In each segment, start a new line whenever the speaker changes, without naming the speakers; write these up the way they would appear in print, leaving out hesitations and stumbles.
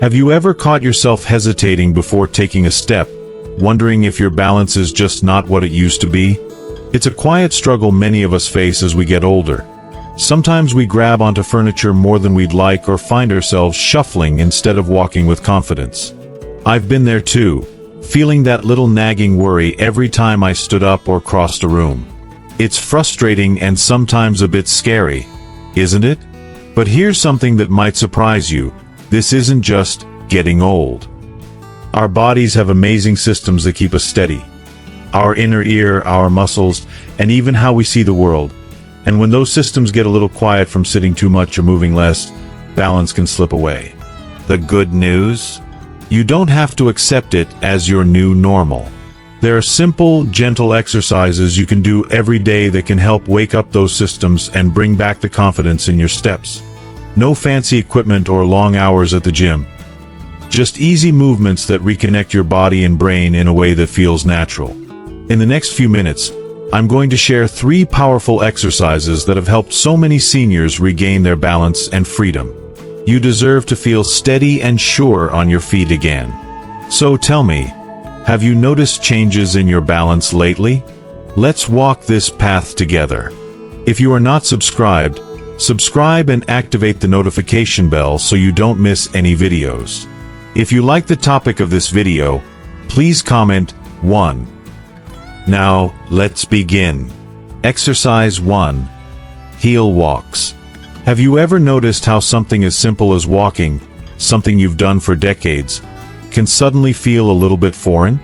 Have you ever caught yourself hesitating before taking a step, wondering if your balance is just not what it used to be? It's a quiet struggle many of us face as we get older. Sometimes we grab onto furniture more than we'd like or find ourselves shuffling instead of walking with confidence. I've been there too, feeling that little nagging worry every time I stood up or crossed a room. It's frustrating and sometimes a bit scary, isn't it? But here's something that might surprise you. This isn't just getting old. Our bodies have amazing systems that keep us steady. Our inner ear, our muscles, and even how we see the world. And when those systems get a little quiet from sitting too much or moving less, balance can slip away. The good news? You don't have to accept it as your new normal. There are simple, gentle exercises you can do every day that can help wake up those systems and bring back the confidence in your steps. No fancy equipment or long hours at the gym. Just easy movements that reconnect your body and brain in a way that feels natural. In the next few minutes, I'm going to share 3 powerful exercises that have helped so many seniors regain their balance and freedom. You deserve to feel steady and sure on your feet again. So tell me, have you noticed changes in your balance lately? Let's walk this path together. If you are not subscribed, subscribe and activate the notification bell so you don't miss any videos. If you like the topic of this video, please comment 1. Now, let's begin. Exercise 1. Heel walks. Have you ever noticed how something as simple as walking, something you've done for decades, can suddenly feel a little bit foreign?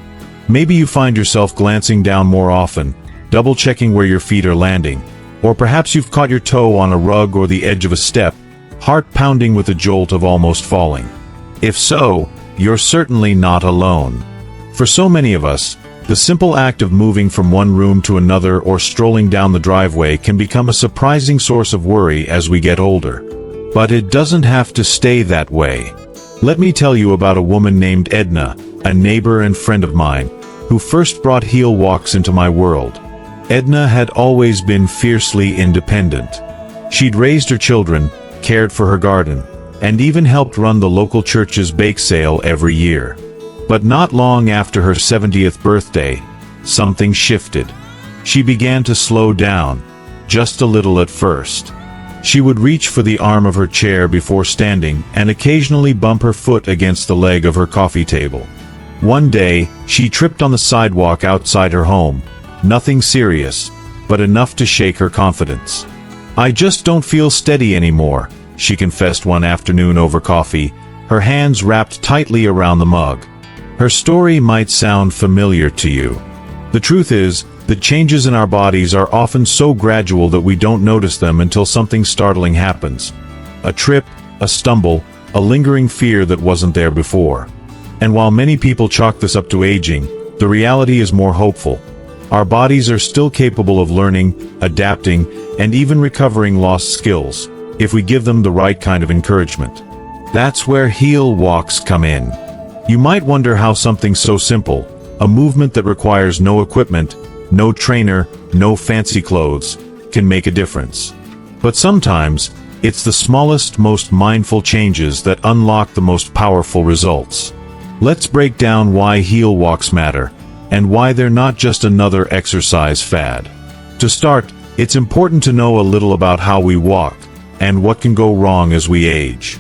Maybe you find yourself glancing down more often, double-checking where your feet are landing, or perhaps you've caught your toe on a rug or the edge of a step, heart pounding with a jolt of almost falling. If so, you're certainly not alone. For so many of us, the simple act of moving from one room to another or strolling down the driveway can become a surprising source of worry as we get older. But it doesn't have to stay that way. Let me tell you about a woman named Edna, a neighbor and friend of mine, who first brought heel walks into my world. Edna had always been fiercely independent. She'd raised her children, cared for her garden, and even helped run the local church's bake sale every year. But not long after her 70th birthday, something shifted. She began to slow down, just a little at first. She would reach for the arm of her chair before standing and occasionally bump her foot against the leg of her coffee table. One day, she tripped on the sidewalk outside her home. Nothing serious, but enough to shake her confidence. "I just don't feel steady anymore," she confessed one afternoon over coffee, her hands wrapped tightly around the mug. Her story might sound familiar to you. The truth is, the changes in our bodies are often so gradual that we don't notice them until something startling happens. A trip, a stumble, a lingering fear that wasn't there before. And while many people chalk this up to aging, the reality is more hopeful. Our bodies are still capable of learning, adapting, and even recovering lost skills, if we give them the right kind of encouragement. That's where heel walks come in. You might wonder how something so simple, a movement that requires no equipment, no trainer, no fancy clothes, can make a difference. But sometimes, it's the smallest, most mindful changes that unlock the most powerful results. Let's break down why heel walks matter, and why they're not just another exercise fad. To start, it's important to know a little about how we walk, and what can go wrong as we age.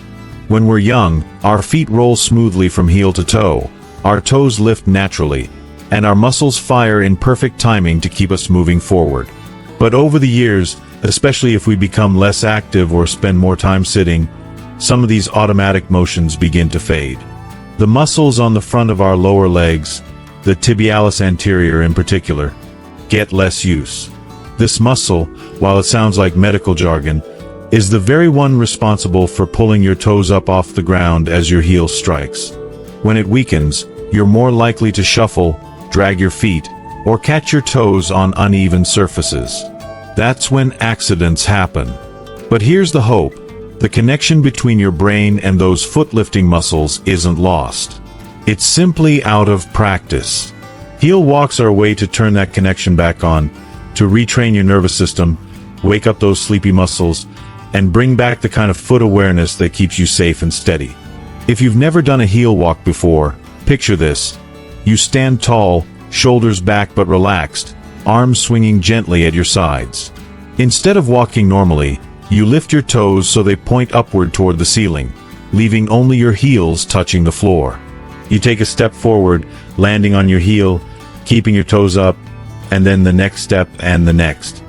When we're young, our feet roll smoothly from heel to toe, our toes lift naturally, and our muscles fire in perfect timing to keep us moving forward. But over the years, especially if we become less active or spend more time sitting, some of these automatic motions begin to fade. The muscles on the front of our lower legs, the tibialis anterior in particular, get less use. This muscle, while it sounds like medical jargon, is the very one responsible for pulling your toes up off the ground as your heel strikes. When it weakens, you're more likely to shuffle, drag your feet, or catch your toes on uneven surfaces. That's when accidents happen. But here's the hope. The connection between your brain and those foot-lifting muscles isn't lost. It's simply out of practice. Heel walks are a way to turn that connection back on, to retrain your nervous system, wake up those sleepy muscles, and bring back the kind of foot awareness that keeps you safe and steady. If you've never done a heel walk before, picture this. You stand tall, shoulders back but relaxed, arms swinging gently at your sides. Instead of walking normally, you lift your toes so they point upward toward the ceiling, leaving only your heels touching the floor. You take a step forward, landing on your heel, keeping your toes up, and then the next step and the next.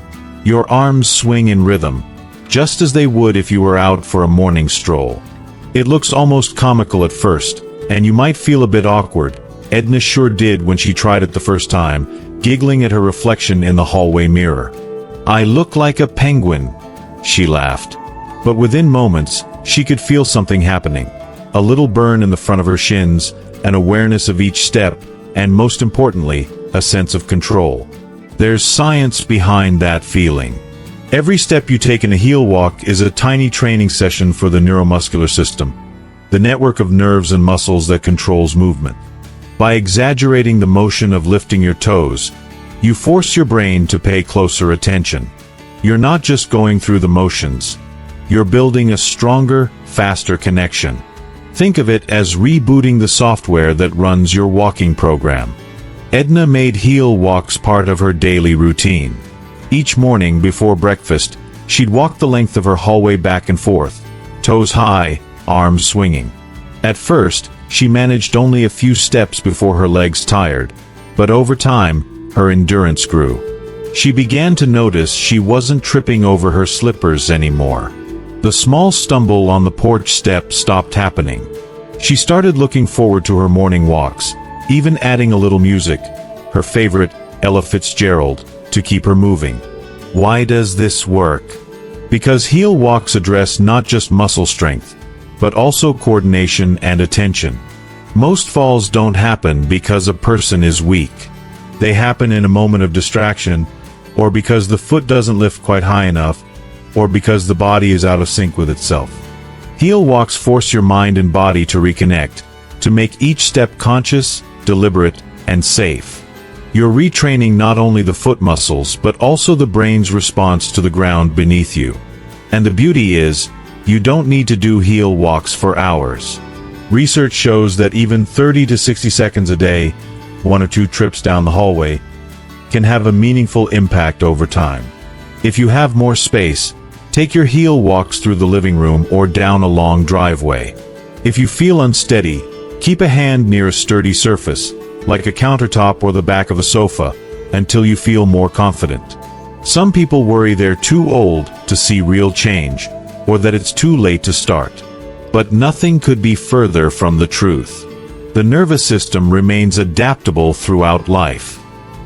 Your arms swing in rhythm, just as they would if you were out for a morning stroll. It looks almost comical at first, and you might feel a bit awkward. Edna sure did when she tried it the first time, giggling at her reflection in the hallway mirror. "I look like a penguin," she laughed. But within moments, she could feel something happening. A little burn in the front of her shins, an awareness of each step, and most importantly, a sense of control. There's science behind that feeling. Every step you take in a heel walk is a tiny training session for the neuromuscular system, the network of nerves and muscles that controls movement. By exaggerating the motion of lifting your toes, you force your brain to pay closer attention. You're not just going through the motions. You're building a stronger, faster connection. Think of it as rebooting the software that runs your walking program. Edna made heel walks part of her daily routine. Each morning before breakfast, she'd walk the length of her hallway back and forth, toes high, arms swinging. At first, she managed only a few steps before her legs tired, but over time, her endurance grew. She began to notice she wasn't tripping over her slippers anymore. The small stumble on the porch step stopped happening. She started looking forward to her morning walks, even adding a little music, her favorite, Ella Fitzgerald, to keep her moving. Why does this work? Because heel walks address not just muscle strength, but also coordination and attention. Most falls don't happen because a person is weak. They happen in a moment of distraction, or because the foot doesn't lift quite high enough, or because the body is out of sync with itself. Heel walks force your mind and body to reconnect, to make each step conscious, deliberate, and safe. You're retraining not only the foot muscles but also the brain's response to the ground beneath you. And the beauty is, you don't need to do heel walks for hours. Research shows that even 30 to 60 seconds a day, 1 or 2 trips down the hallway, can have a meaningful impact over time. If you have more space, take your heel walks through the living room or down a long driveway. If you feel unsteady, keep a hand near a sturdy surface, like a countertop or the back of a sofa, until you feel more confident. Some people worry they're too old to see real change, or that it's too late to start. But nothing could be further from the truth. The nervous system remains adaptable throughout life.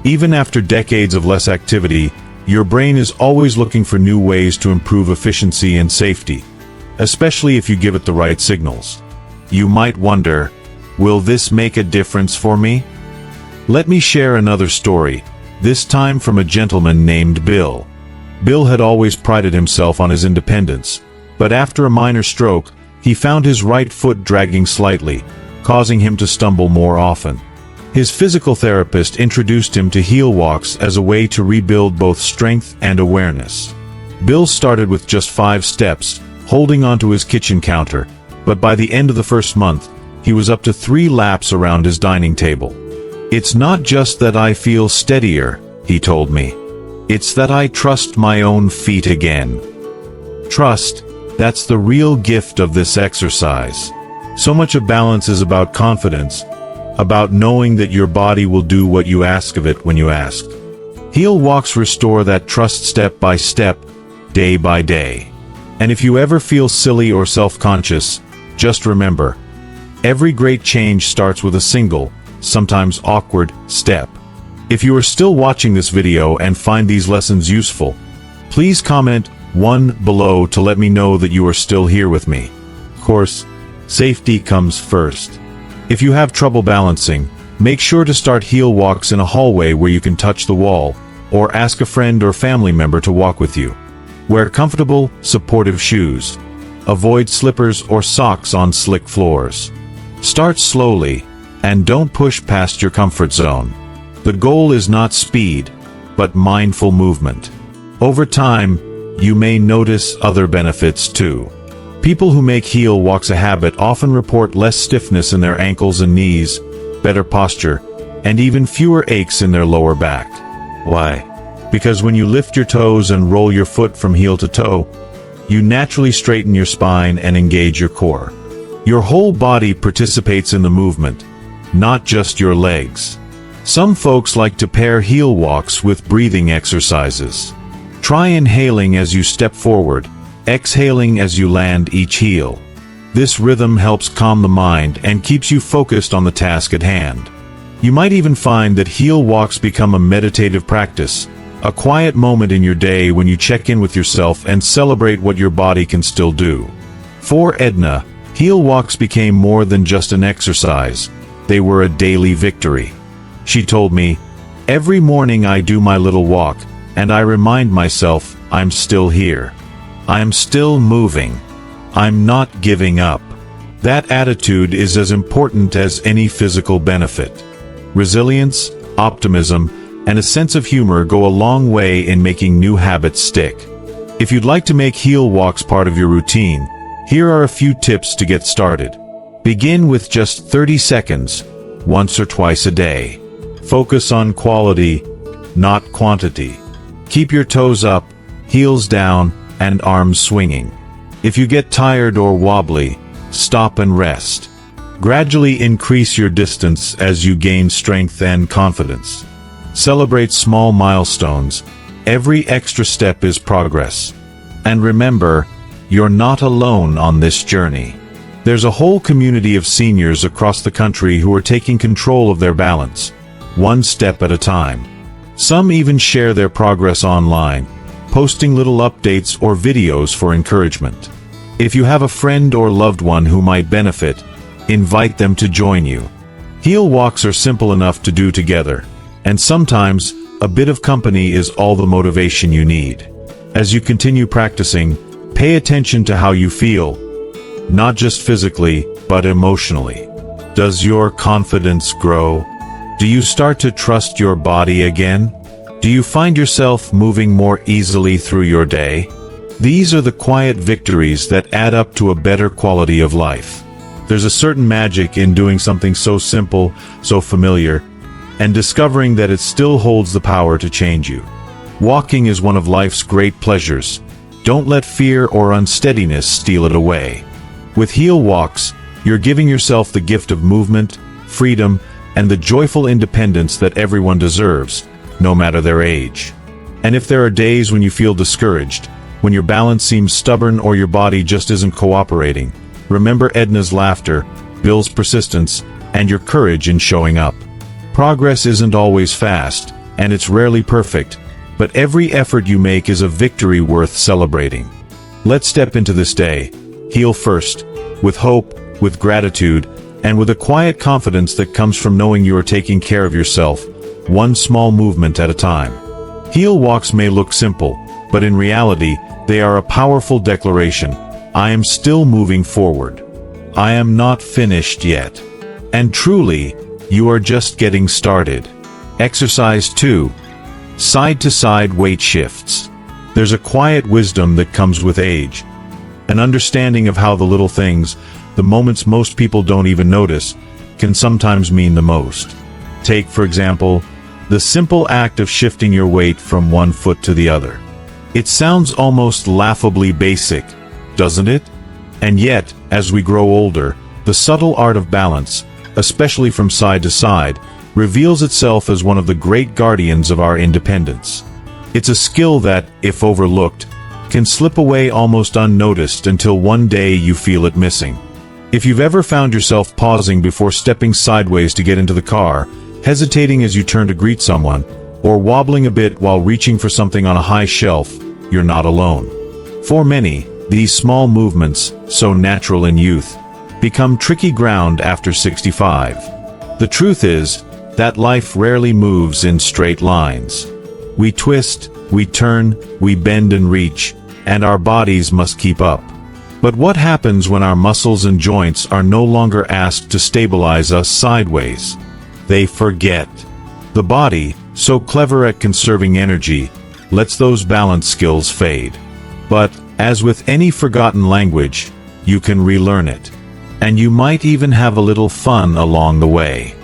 Even after decades of less activity, your brain is always looking for new ways to improve efficiency and safety, especially if you give it the right signals. You might wonder, will this make a difference for me? Let me share another story, this time from a gentleman named Bill. Bill had always prided himself on his independence, but after a minor stroke, he found his right foot dragging slightly, causing him to stumble more often. His physical therapist introduced him to heel walks as a way to rebuild both strength and awareness. Bill started with just 5 steps, holding onto his kitchen counter, but by the end of the first month, he was up to 3 laps around his dining table. "It's not just that I feel steadier," he told me. "It's that I trust my own feet again." Trust, that's the real gift of this exercise. So much of balance is about confidence, about knowing that your body will do what you ask of it when you ask. Heel walks restore that trust step by step, day by day. And if you ever feel silly or self-conscious, just remember, every great change starts with a single, sometimes awkward, step. If you are still watching this video and find these lessons useful, please comment 1 below to let me know that you are still here with me. Of course, safety comes first. If you have trouble balancing, make sure to start heel walks in a hallway where you can touch the wall, or ask a friend or family member to walk with you. Wear comfortable, supportive shoes. Avoid slippers or socks on slick floors. Start slowly, and don't push past your comfort zone. The goal is not speed, but mindful movement. Over time, you may notice other benefits too. People who make heel walks a habit often report less stiffness in their ankles and knees, better posture, and even fewer aches in their lower back. Why? Because when you lift your toes and roll your foot from heel to toe, you naturally straighten your spine and engage your core. Your whole body participates in the movement, not just your legs. Some folks like to pair heel walks with breathing exercises. Try inhaling as you step forward, exhaling as you land each heel. This rhythm helps calm the mind and keeps you focused on the task at hand. You might even find that heel walks become a meditative practice, a quiet moment in your day when you check in with yourself and celebrate what your body can still do. For Edna, heel walks became more than just an exercise. They were a daily victory. She told me, "Every morning I do my little walk, and I remind myself I'm still here. I'm still moving. I'm not giving up." That attitude is as important as any physical benefit. Resilience, optimism, and a sense of humor go a long way in making new habits stick. If you'd like to make heel walks part of your routine, here are a few tips to get started. Begin with just 30 seconds, once or twice a day. Focus on quality, not quantity. Keep your toes up, heels down, and arms swinging. If you get tired or wobbly, stop and rest. Gradually increase your distance as you gain strength and confidence. Celebrate small milestones. Every extra step is progress. And remember, you're not alone on this journey. There's a whole community of seniors across the country who are taking control of their balance, one step at a time. Some even share their progress online, posting little updates or videos for encouragement. If you have a friend or loved one who might benefit, invite them to join you. Heel walks are simple enough to do together, and sometimes a bit of company is all the motivation you need. As you continue practicing, pay attention to how you feel, not just physically, but emotionally. Does your confidence grow? Do you start to trust your body again? Do you find yourself moving more easily through your day? These are the quiet victories that add up to a better quality of life. There's a certain magic in doing something so simple, so familiar, and discovering that it still holds the power to change you. Walking is one of life's great pleasures. Don't let fear or unsteadiness steal it away. With heel walks, you're giving yourself the gift of movement, freedom, and the joyful independence that everyone deserves, no matter their age. And if there are days when you feel discouraged, when your balance seems stubborn or your body just isn't cooperating, remember Edna's laughter, Bill's persistence, and your courage in showing up. Progress isn't always fast, and it's rarely perfect, but every effort you make is a victory worth celebrating. Let's step into this day, heel first, with hope, with gratitude, and with a quiet confidence that comes from knowing you are taking care of yourself, one small movement at a time. Heel walks may look simple, but in reality, they are a powerful declaration. I am still moving forward. I am not finished yet. And truly, you are just getting started. Exercise 2. Side-to-side weight shifts. There's a quiet wisdom that comes with age. An understanding of how the little things, the moments most people don't even notice, can sometimes mean the most. Take, for example, the simple act of shifting your weight from one foot to the other. It sounds almost laughably basic, doesn't it? And yet, as we grow older, the subtle art of balance, especially from side to side, reveals itself as one of the great guardians of our independence. It's a skill that, if overlooked, can slip away almost unnoticed until one day you feel it missing. If you've ever found yourself pausing before stepping sideways to get into the car, hesitating as you turn to greet someone, or wobbling a bit while reaching for something on a high shelf, you're not alone. For many, these small movements, so natural in youth, become tricky ground after 65. The truth is that life rarely moves in straight lines. We twist, we turn, we bend and reach, and our bodies must keep up. But what happens when our muscles and joints are no longer asked to stabilize us sideways? They forget. The body, so clever at conserving energy, lets those balance skills fade. But, as with any forgotten language, you can relearn it. And you might even have a little fun along the way.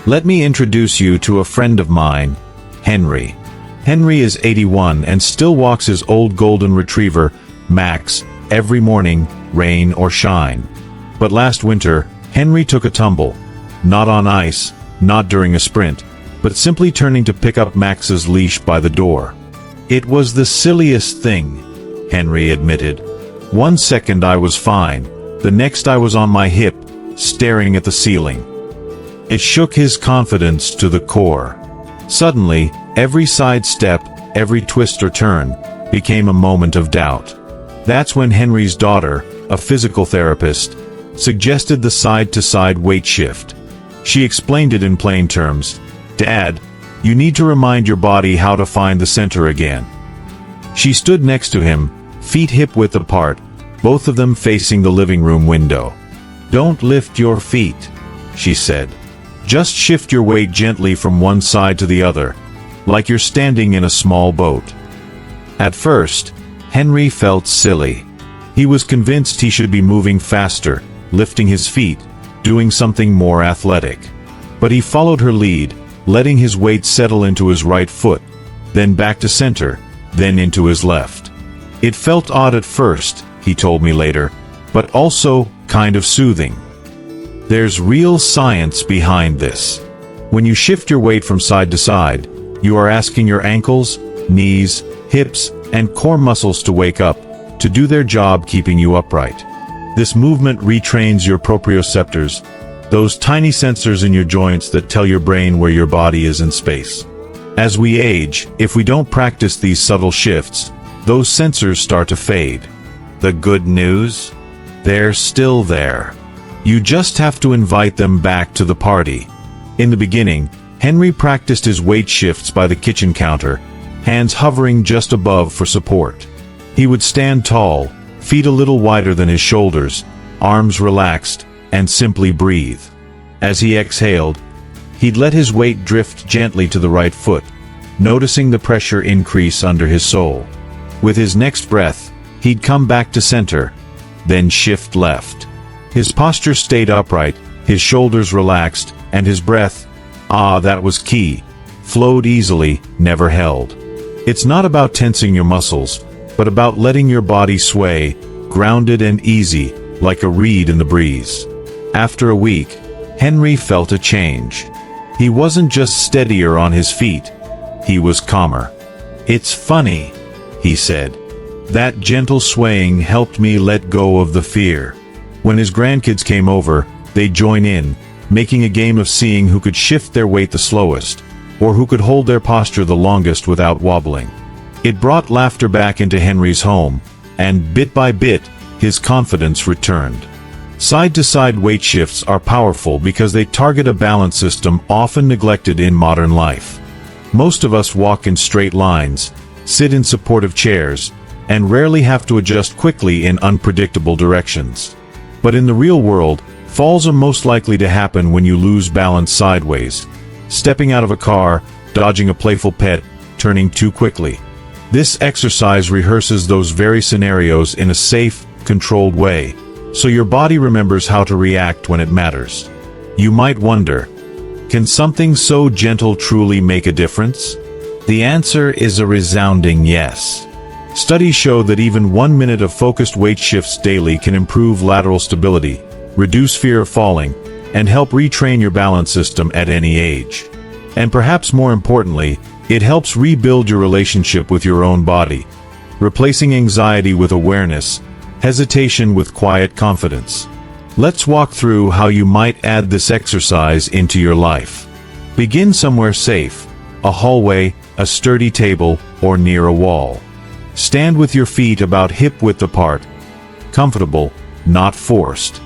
Let me introduce you to a friend of mine, Henry. Henry is 81 and still walks his old golden retriever, Max, every morning, rain or shine. But last winter, Henry took a tumble. Not on ice, not during a sprint, but simply turning to pick up Max's leash by the door. It was the silliest thing, Henry admitted. 1 second I was fine, the next I was on my hip, staring at the ceiling. It shook his confidence to the core. Suddenly, every side step, every twist or turn, became a moment of doubt. That's when Henry's daughter, a physical therapist, suggested the side-to-side weight shift. She explained it in plain terms. "Dad, you need to remind your body how to find the center again." She stood next to him, feet hip-width apart, both of them facing the living room window. "Don't lift your feet," she said. "Just shift your weight gently from one side to the other, like you're standing in a small boat." At first, Henry felt silly. He was convinced he should be moving faster, lifting his feet, doing something more athletic. But he followed her lead, letting his weight settle into his right foot, then back to center, then into his left. It felt odd at first, he told me later, but also kind of soothing. There's real science behind this. When you shift your weight from side to side, you are asking your ankles, knees, hips, and core muscles to wake up, to do their job keeping you upright. This movement retrains your proprioceptors, those tiny sensors in your joints that tell your brain where your body is in space. As we age, if we don't practice these subtle shifts, those sensors start to fade. The good news? They're still there. You just have to invite them back to the party. In the beginning, Henry practiced his weight shifts by the kitchen counter, hands hovering just above for support. He would stand tall, feet a little wider than his shoulders, arms relaxed, and simply breathe. As he exhaled, he'd let his weight drift gently to the right foot, noticing the pressure increase under his sole. With his next breath, he'd come back to center, then shift left. His posture stayed upright, his shoulders relaxed, and his breath, that was key, flowed easily, never held. It's not about tensing your muscles, but about letting your body sway, grounded and easy, like a reed in the breeze. After a week, Henry felt a change. He wasn't just steadier on his feet, he was calmer. "It's funny," he said. "That gentle swaying helped me let go of the fear." When his grandkids came over, they'd join in, making a game of seeing who could shift their weight the slowest, or who could hold their posture the longest without wobbling. It brought laughter back into Henry's home, and bit by bit, his confidence returned. Side-to-side weight shifts are powerful because they target a balance system often neglected in modern life. Most of us walk in straight lines, sit in supportive chairs, and rarely have to adjust quickly in unpredictable directions. But in the real world, falls are most likely to happen when you lose balance sideways, stepping out of a car, dodging a playful pet, turning too quickly. This exercise rehearses those very scenarios in a safe, controlled way, so your body remembers how to react when it matters. You might wonder, can something so gentle truly make a difference? The answer is a resounding yes. Studies show that even 1 minute of focused weight shifts daily can improve lateral stability, reduce fear of falling, and help retrain your balance system at any age. And perhaps more importantly, it helps rebuild your relationship with your own body, replacing anxiety with awareness, hesitation with quiet confidence. Let's walk through how you might add this exercise into your life. Begin somewhere safe, a hallway, a sturdy table, or near a wall. Stand with your feet about hip-width apart, comfortable, not forced.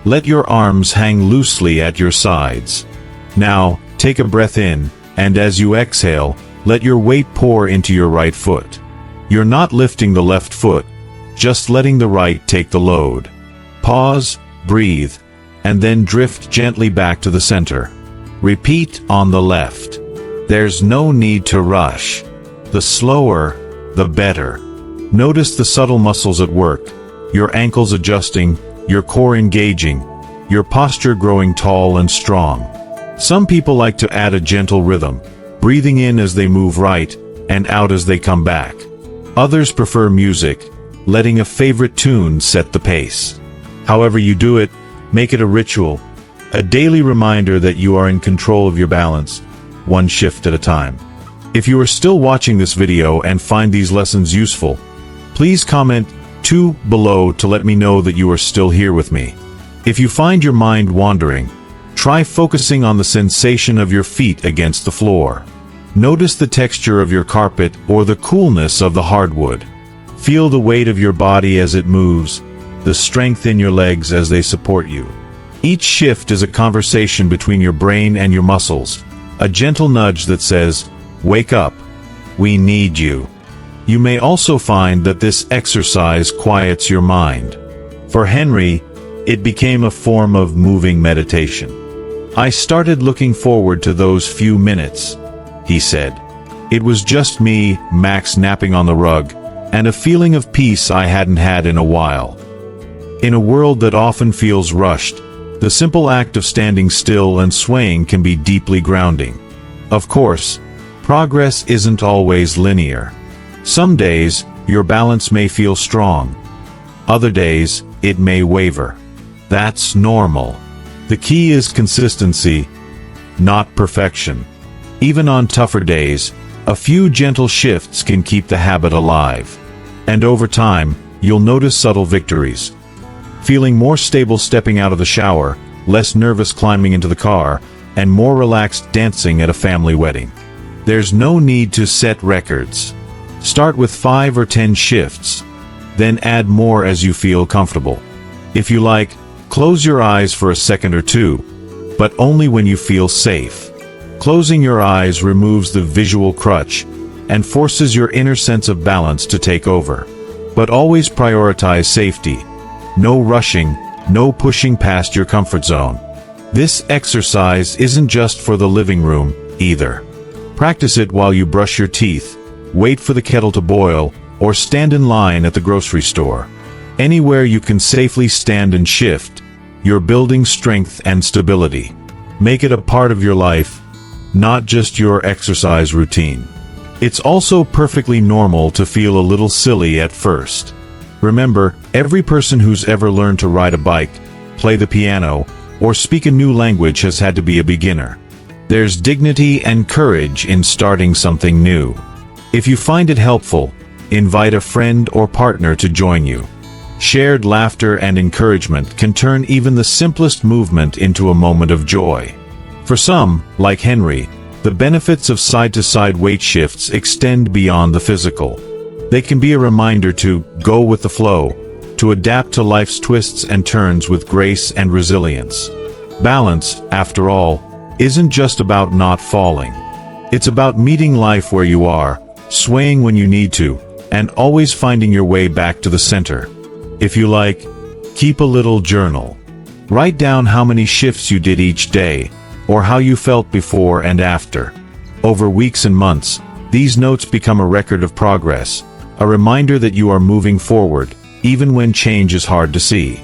Let your arms hang loosely at your sides. Now, take a breath in, and as you exhale, let your weight pour into your right foot. You're not lifting the left foot, just letting the right take the load. Pause, breathe, and then drift gently back to the center. Repeat on the left. There's no need to rush. The slower, the better. Notice the subtle muscles at work, your ankles adjusting, your core engaging, your posture growing tall and strong. Some people like to add a gentle rhythm, breathing in as they move right, and out as they come back. Others prefer music, letting a favorite tune set the pace. However you do it, make it a ritual, a daily reminder that you are in control of your balance, one shift at a time. If you are still watching this video and find these lessons useful, please comment 2 below to let me know that you are still here with me. If you find your mind wandering, try focusing on the sensation of your feet against the floor. Notice the texture of your carpet or the coolness of the hardwood. Feel the weight of your body as it moves, the strength in your legs as they support you. Each shift is a conversation between your brain and your muscles, a gentle nudge that says, "Wake up, we need you." You may also find that this exercise quiets your mind. For Henry, it became a form of moving meditation. "I started looking forward to those few minutes," he said. "It was just me, Max napping on the rug, and a feeling of peace I hadn't had in a while." In a world that often feels rushed, the simple act of standing still and swaying can be deeply grounding. Of course, progress isn't always linear. Some days, your balance may feel strong. Other days, it may waver. That's normal. The key is consistency, not perfection. Even on tougher days, a few gentle shifts can keep the habit alive. And over time, you'll notice subtle victories. Feeling more stable stepping out of the shower, less nervous climbing into the car, and more relaxed dancing at a family wedding. There's no need to set records. Start with 5 or 10 shifts, then add more as you feel comfortable. If you like, close your eyes for a second or two, but only when you feel safe. Closing your eyes removes the visual crutch and forces your inner sense of balance to take over. But always prioritize safety. No rushing, no pushing past your comfort zone. This exercise isn't just for the living room, either. Practice it while you brush your teeth, wait for the kettle to boil, or stand in line at the grocery store. Anywhere you can safely stand and shift, you're building strength and stability. Make it a part of your life, not just your exercise routine. It's also perfectly normal to feel a little silly at first. Remember, every person who's ever learned to ride a bike, play the piano, or speak a new language has had to be a beginner. There's dignity and courage in starting something new. If you find it helpful, invite a friend or partner to join you. Shared laughter and encouragement can turn even the simplest movement into a moment of joy. For some, like Henry, the benefits of side-to-side weight shifts extend beyond the physical. They can be a reminder to go with the flow, to adapt to life's twists and turns with grace and resilience. Balance, after all, isn't just about not falling. It's about meeting life where you are, swaying when you need to, and always finding your way back to the center. If you like, keep a little journal. Write down how many shifts you did each day, or how you felt before and after. Over weeks and months, these notes become a record of progress, a reminder that you are moving forward, even when change is hard to see.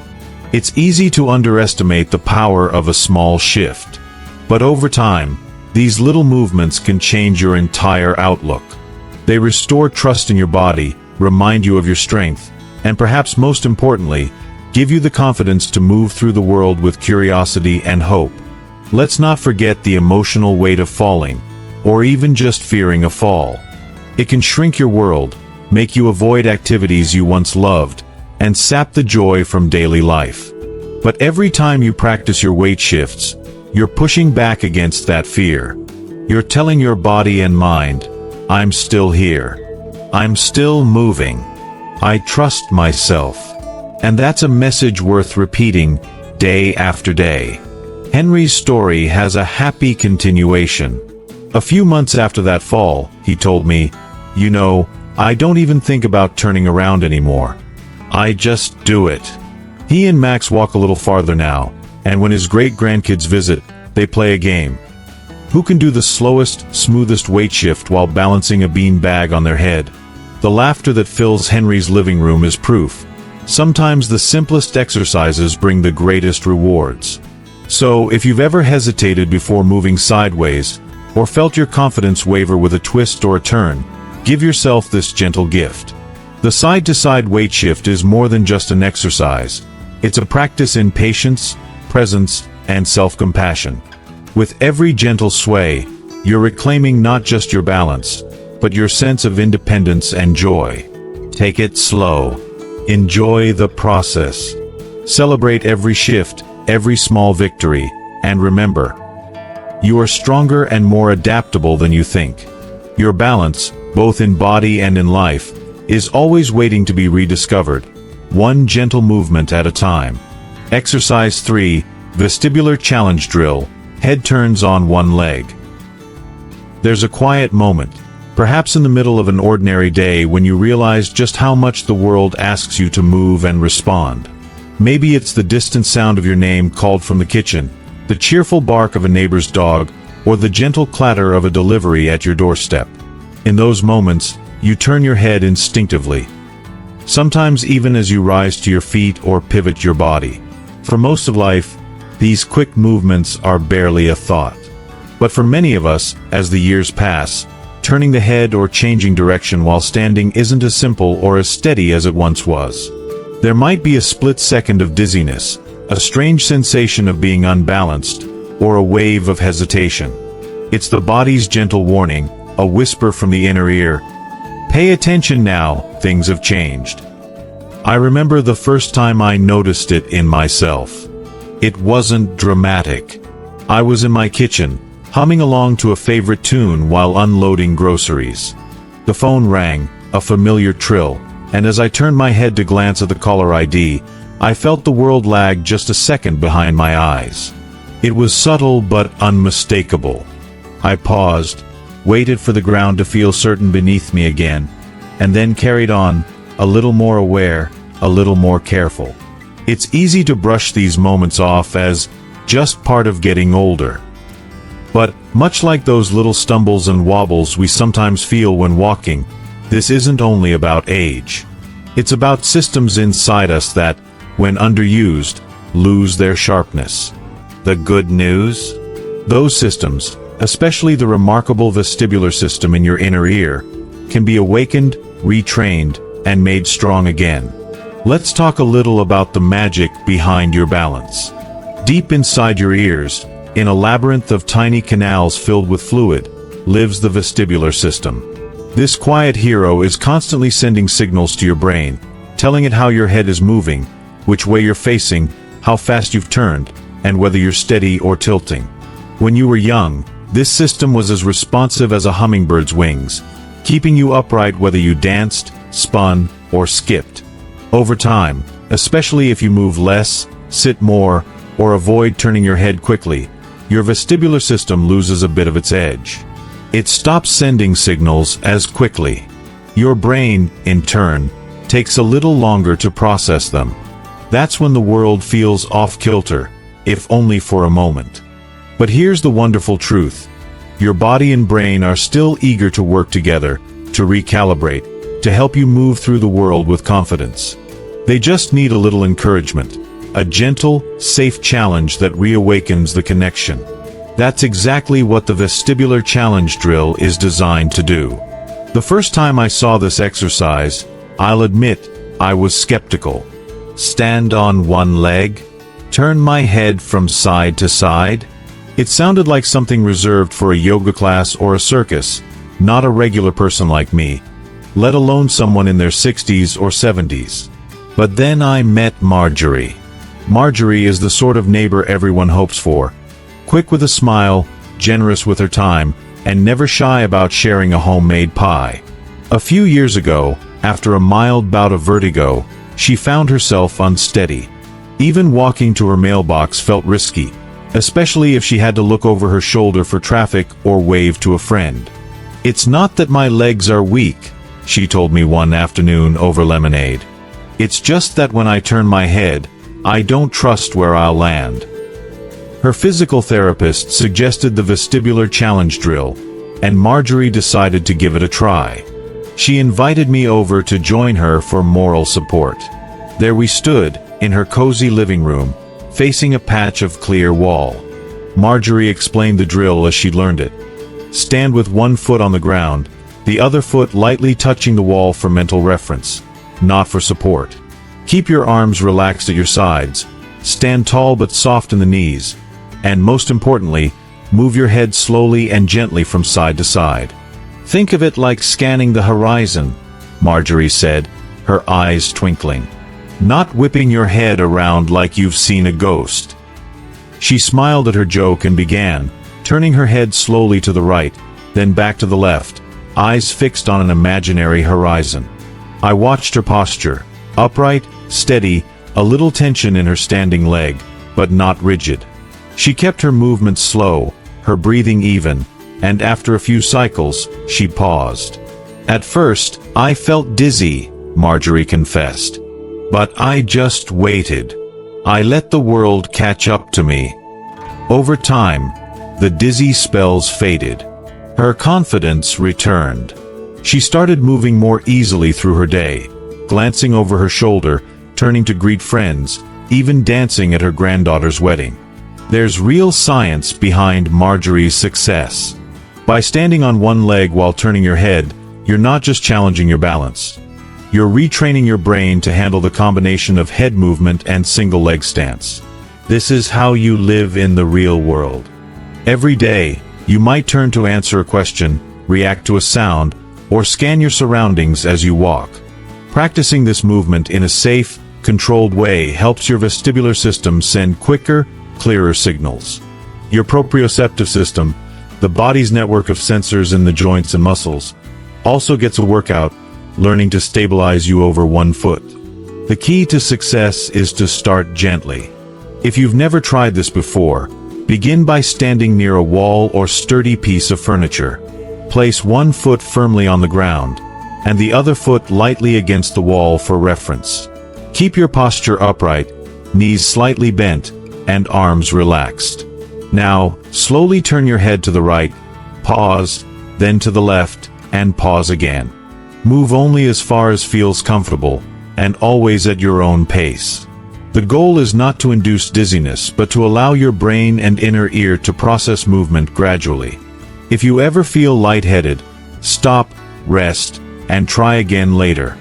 It's easy to underestimate the power of a small shift. But over time, these little movements can change your entire outlook. They restore trust in your body, remind you of your strength, and perhaps most importantly, give you the confidence to move through the world with curiosity and hope. Let's not forget the emotional weight of falling, or even just fearing a fall. It can shrink your world, make you avoid activities you once loved, and sap the joy from daily life. But every time you practice your weight shifts, you're pushing back against that fear. You're telling your body and mind, I'm still here. I'm still moving. I trust myself. And that's a message worth repeating day after day. Henry's story has a happy continuation. A few months after that fall, he told me, "You know, I don't even think about turning around anymore. I just do it." He and Max walk a little farther now, and when his great-grandkids visit, they play a game. Who can do the slowest, smoothest weight shift while balancing a bean bag on their head? The laughter that fills Henry's living room is proof. Sometimes the simplest exercises bring the greatest rewards. So, if you've ever hesitated before moving sideways, or felt your confidence waver with a twist or a turn, give yourself this gentle gift. The side-to-side weight shift is more than just an exercise. It's a practice in patience, presence, and self-compassion. With every gentle sway, you're reclaiming not just your balance, but your sense of independence and joy. Take it slow. Enjoy the process. Celebrate every shift, every small victory, and remember, you are stronger and more adaptable than you think. Your balance, both in body and in life, is always waiting to be rediscovered, one gentle movement at a time. Exercise 3, Vestibular Challenge Drill, Head Turns on One Leg. There's a quiet moment, perhaps in the middle of an ordinary day, when you realize just how much the world asks you to move and respond. Maybe it's the distant sound of your name called from the kitchen, the cheerful bark of a neighbor's dog, or the gentle clatter of a delivery at your doorstep. In those moments, you turn your head instinctively, sometimes even as you rise to your feet or pivot your body. For most of life, these quick movements are barely a thought. But for many of us, as the years pass, turning the head or changing direction while standing isn't as simple or as steady as it once was. There might be a split second of dizziness, a strange sensation of being unbalanced, or a wave of hesitation. It's the body's gentle warning, a whisper from the inner ear. Pay attention now, things have changed. I remember the first time I noticed it in myself. It wasn't dramatic. I was in my kitchen, humming along to a favorite tune while unloading groceries. The phone rang, a familiar trill, and as I turned my head to glance at the caller ID, I felt the world lag just a second behind my eyes. It was subtle but unmistakable. I paused, waited for the ground to feel certain beneath me again, and then carried on, a little more aware, a little more careful. It's easy to brush these moments off as just part of getting older. But, much like those little stumbles and wobbles we sometimes feel when walking, this isn't only about age. It's about systems inside us that, when underused, lose their sharpness. The good news? Those systems, especially the remarkable vestibular system in your inner ear, can be awakened, retrained, and made strong again. Let's talk a little about the magic behind your balance. Deep inside your ears, in a labyrinth of tiny canals filled with fluid, lives the vestibular system. This quiet hero is constantly sending signals to your brain, telling it how your head is moving, which way you're facing, how fast you've turned, and whether you're steady or tilting. When you were young, this system was as responsive as a hummingbird's wings, keeping you upright whether you danced, spun, or skipped. Over time, especially if you move less, sit more, or avoid turning your head quickly, your vestibular system loses a bit of its edge. It stops sending signals as quickly. Your brain, in turn, takes a little longer to process them. That's when the world feels off-kilter, if only for a moment. But here's the wonderful truth. Your body and brain are still eager to work together, to recalibrate, to help you move through the world with confidence. They just need a little encouragement, a gentle, safe challenge that reawakens the connection. That's exactly what the vestibular challenge drill is designed to do. The first time I saw this exercise, I'll admit, I was skeptical. Stand on one leg? Turn my head from side to side? It sounded like something reserved for a yoga class or a circus, not a regular person like me, let alone someone in their 60s or 70s. But then I met Marjorie. Marjorie is the sort of neighbor everyone hopes for. Quick with a smile, generous with her time, and never shy about sharing a homemade pie. A few years ago, after a mild bout of vertigo, she found herself unsteady. Even walking to her mailbox felt risky, especially if she had to look over her shoulder for traffic or wave to a friend. "It's not that my legs are weak," she told me one afternoon over lemonade. "It's just that when I turn my head, I don't trust where I'll land." Her physical therapist suggested the vestibular challenge drill, and Marjorie decided to give it a try. She invited me over to join her for moral support. There we stood, in her cozy living room, facing a patch of clear wall. Marjorie explained the drill as she learned it. Stand with one foot on the ground, the other foot lightly touching the wall for mental reference, not for support. Keep your arms relaxed at your sides, stand tall but soft in the knees, and most importantly, move your head slowly and gently from side to side. Think of it like scanning the horizon, Marjorie said, her eyes twinkling. Not whipping your head around like you've seen a ghost. She smiled at her joke and began, turning her head slowly to the right, then back to the left, eyes fixed on an imaginary horizon. I watched her posture, upright, steady, a little tension in her standing leg, but not rigid. She kept her movements slow, her breathing even, and after a few cycles, she paused. At first, I felt dizzy, Marjorie confessed. But I just waited. I let the world catch up to me. Over time, the dizzy spells faded. Her confidence returned. She started moving more easily through her day, glancing over her shoulder, turning to greet friends, even dancing at her granddaughter's wedding. There's real science behind Marjorie's success. By standing on one leg while turning your head, you're not just challenging your balance. You're retraining your brain to handle the combination of head movement and single leg stance. This is how you live in the real world. Every day, you might turn to answer a question, react to a sound, or scan your surroundings as you walk. Practicing this movement in a safe, controlled way helps your vestibular system send quicker, clearer signals. Your proprioceptive system, the body's network of sensors in the joints and muscles, also gets a workout, learning to stabilize you over one foot. The key to success is to start gently. If you've never tried this before, begin by standing near a wall or sturdy piece of furniture. Place one foot firmly on the ground, and the other foot lightly against the wall for reference. Keep your posture upright, knees slightly bent, and arms relaxed. Now, slowly turn your head to the right, pause, then to the left, and pause again. Move only as far as feels comfortable, and always at your own pace. The goal is not to induce dizziness, but to allow your brain and inner ear to process movement gradually. If you ever feel lightheaded, stop, rest, and try again later.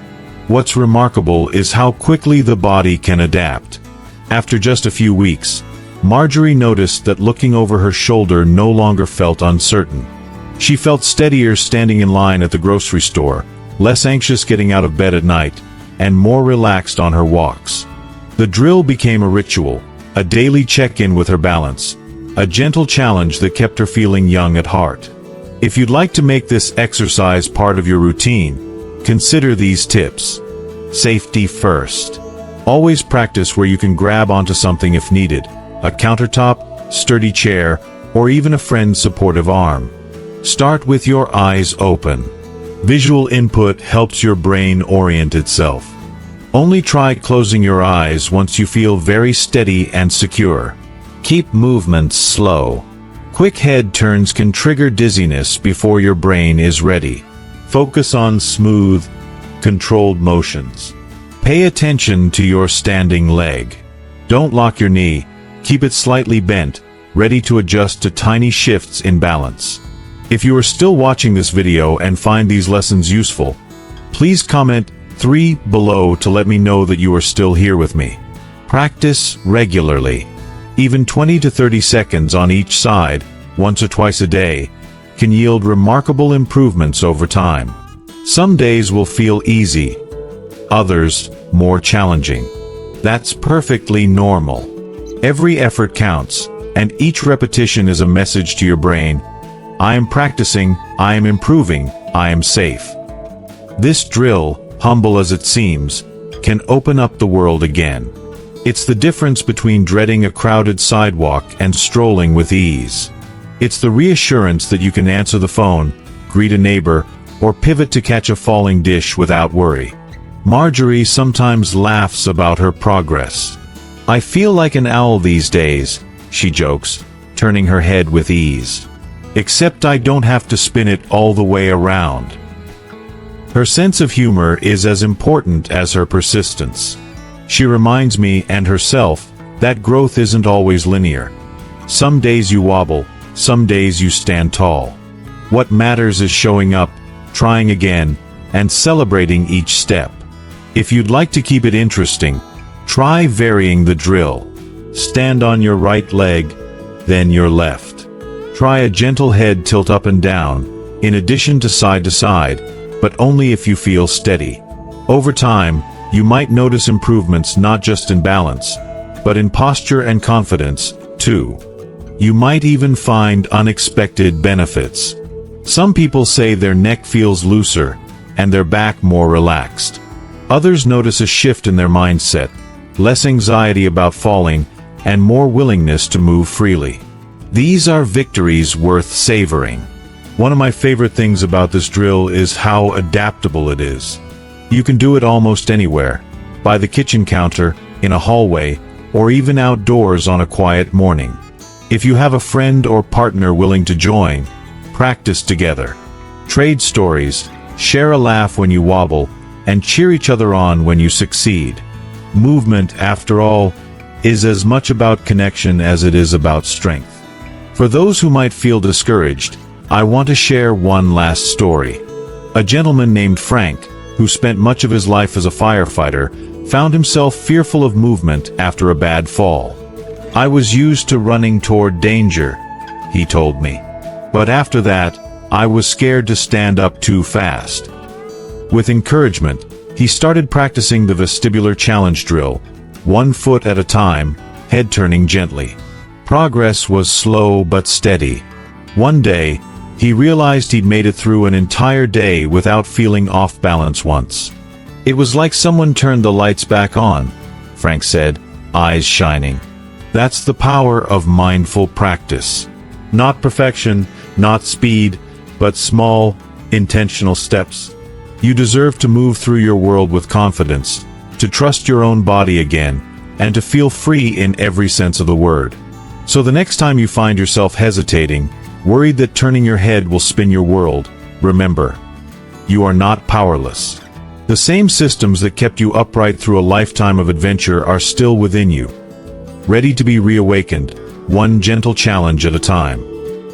What's remarkable is how quickly the body can adapt. After just a few weeks, Marjorie noticed that looking over her shoulder no longer felt uncertain. She felt steadier standing in line at the grocery store, less anxious getting out of bed at night, and more relaxed on her walks. The drill became a ritual, a daily check-in with her balance, a gentle challenge that kept her feeling young at heart. If you'd like to make this exercise part of your routine, consider these tips. Safety first. Always practice where you can grab onto something if needed, a countertop, sturdy chair, or even a friend's supportive arm. Start with your eyes open. Visual input helps your brain orient itself. Only try closing your eyes once you feel very steady and secure. Keep movements slow. Quick head turns can trigger dizziness before your brain is ready. Focus on smooth, controlled motions. Pay attention to your standing leg. Don't lock your knee. Keep it slightly bent, ready to adjust to tiny shifts in balance. If you are still watching this video and find these lessons useful, please comment 3 below to let me know that you are still here with me. Practice regularly. Even 20 to 30 seconds on each side, once or twice a day, can yield remarkable improvements over time. Some days will feel easy, others more challenging. That's perfectly normal. Every effort counts, and each repetition is a message to your brain. I am practicing, I am improving, I am safe. This drill, humble as it seems, can open up the world again. It's the difference between dreading a crowded sidewalk and strolling with ease. It's the reassurance that you can answer the phone, greet a neighbor, or pivot to catch a falling dish without worry. Marjorie sometimes laughs about her progress. I feel like an owl these days, she jokes, turning her head with ease. Except I don't have to spin it all the way around. Her sense of humor is as important as her persistence. She reminds me and herself that growth isn't always linear. Some days you wobble, some days you stand tall. What matters is showing up, trying again, and celebrating each step. If you'd like to keep it interesting, try varying the drill. Stand on your right leg, then your left. Try a gentle head tilt up and down, in addition to side, but only if you feel steady. Over time, you might notice improvements not just in balance, but in posture and confidence, too. You might even find unexpected benefits. Some people say their neck feels looser, and their back more relaxed. Others notice a shift in their mindset, less anxiety about falling, and more willingness to move freely. These are victories worth savoring. One of my favorite things about this drill is how adaptable it is. You can do it almost anywhere, by the kitchen counter, in a hallway, or even outdoors on a quiet morning. If you have a friend or partner willing to join, practice together. Trade stories, share a laugh when you wobble, and cheer each other on when you succeed. Movement, after all, is as much about connection as it is about strength. For those who might feel discouraged, I want to share one last story. A gentleman named Frank, who spent much of his life as a firefighter, found himself fearful of movement after a bad fall. "I was used to running toward danger," he told me. "But after that, I was scared to stand up too fast." With encouragement, he started practicing the vestibular challenge drill, 1 foot at a time, head turning gently. Progress was slow but steady. One day, he realized he'd made it through an entire day without feeling off balance once. "It was like someone turned the lights back on," Frank said, eyes shining. That's the power of mindful practice. Not perfection, not speed, but small, intentional steps. You deserve to move through your world with confidence, to trust your own body again, and to feel free in every sense of the word. So the next time you find yourself hesitating, worried that turning your head will spin your world, remember, you are not powerless. The same systems that kept you upright through a lifetime of adventure are still within you, ready to be reawakened, one gentle challenge at a time.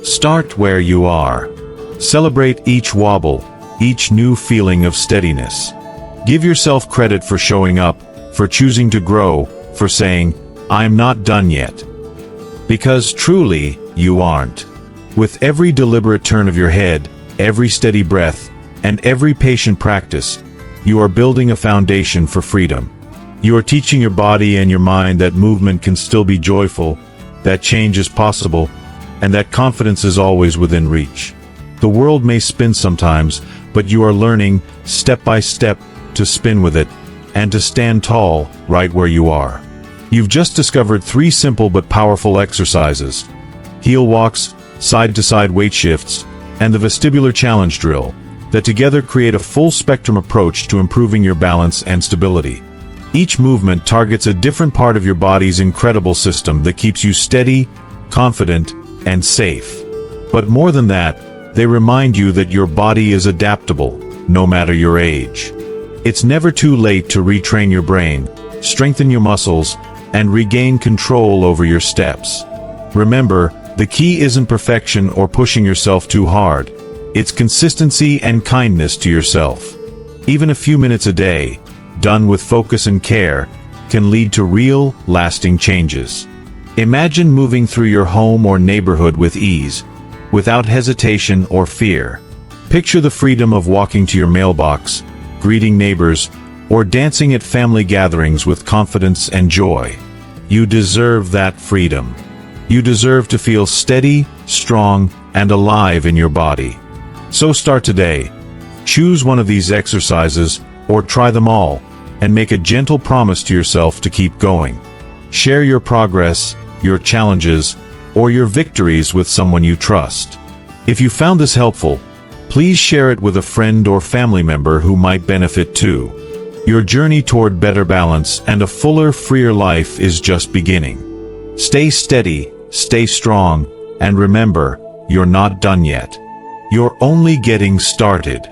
Start where you are. Celebrate each wobble, each new feeling of steadiness. Give yourself credit for showing up, for choosing to grow, for saying, "I'm not done yet." Because truly, you aren't. With every deliberate turn of your head, every steady breath, and every patient practice, you are building a foundation for freedom. You are teaching your body and your mind that movement can still be joyful, that change is possible, and that confidence is always within reach. The world may spin sometimes, but you are learning, step by step, to spin with it, and to stand tall, right where you are. You've just discovered 3 simple but powerful exercises: heel walks, side-to-side weight shifts, and the vestibular challenge drill, that together create a full-spectrum approach to improving your balance and stability. Each movement targets a different part of your body's incredible system that keeps you steady, confident, and safe. But more than that, they remind you that your body is adaptable, no matter your age. It's never too late to retrain your brain, strengthen your muscles, and regain control over your steps. Remember, the key isn't perfection or pushing yourself too hard. It's consistency and kindness to yourself. Even a few minutes a day, done with focus and care, can lead to real, lasting changes. Imagine moving through your home or neighborhood with ease, without hesitation or fear. Picture the freedom of walking to your mailbox, greeting neighbors, or dancing at family gatherings with confidence and joy. You deserve that freedom. You deserve to feel steady, strong, and alive in your body. So start today. Choose one of these exercises, or try them all, and make a gentle promise to yourself to keep going. Share your progress, your challenges, or your victories with someone you trust. If you found this helpful, please share it with a friend or family member who might benefit too. Your journey toward better balance and a fuller, freer life is just beginning. Stay steady, stay strong, and remember, you're not done yet. You're only getting started.